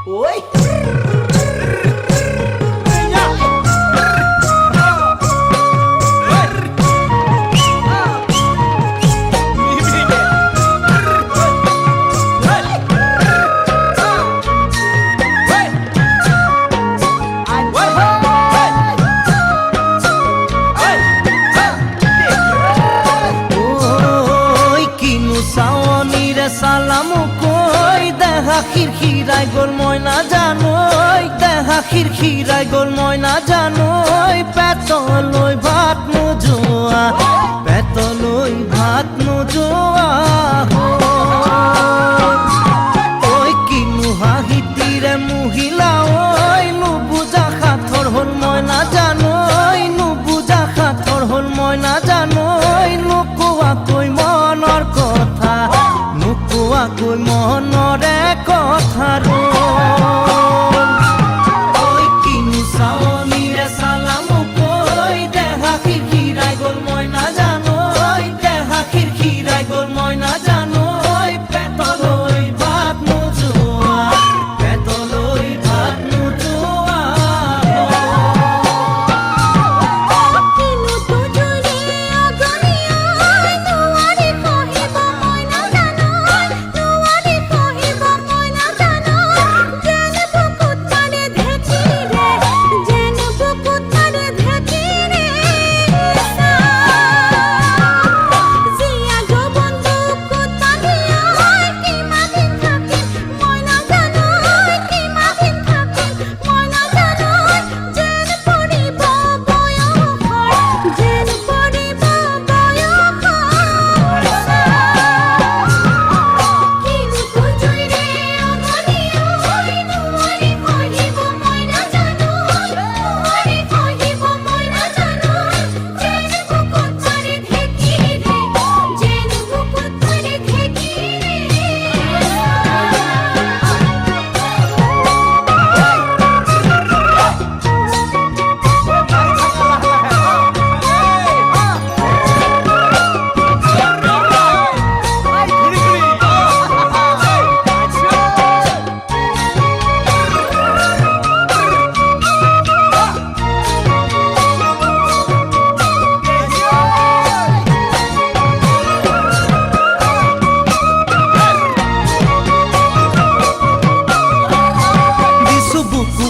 Ôi সালামু কই দেখা খিৰখিৰাই গোল ময়না জানোই দেখা খিৰখিৰাই গোল ময়না জানোই পেটলৈ ভাত নোযোৱা পেটলৈ ভাত নোযোৱা ঐ কিনো হাঁহিতিৰে মহিলা ঐ নুবুজা সাঁথৰ হ'ল ময়না জানোই নুবুজা সাঁথৰ হ'ল ময়না জানোই নোকোৱাকৈ মনৰ কথা নোকোৱাকৈ মনৰে কথা ঐ কিনো চাৱনিৰে চালামু কৈ দেহা খিৰখিৰাই গ'ল মই নাজানোই দেহা খিৰখিৰাই গ'ল মই নাজানোই পেটলৈ ভাত নোযোৱা পেটলৈ ভাত নোযোৱা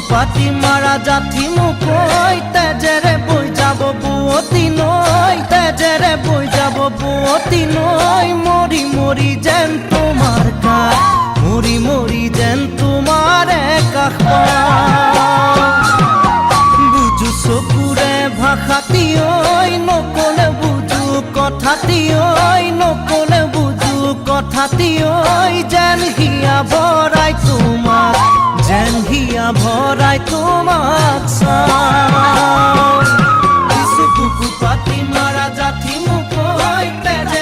পাতি মাৰা জাঠি মুকৈ তেজেৰে বৈ যাব বুৱতী নৈ তেজেৰে বৈ যাব বুৱতী নৈ মৰি মৰি যেন তোমাৰ কাষ মৰি মৰি যেন তোমাৰে কাষ বুজো চকুৰে ভাষাতি ঐ নকলে বুজো কথাতি ঐ নকলে বুজো কথাতি ঐ যেন হিয়া ভৰাই তোমাক যেন হিয়া ভৰাই তোমাক চাওঁ কিছু বুকু পাতি মাৰা জাঠি মুকৈ তেজে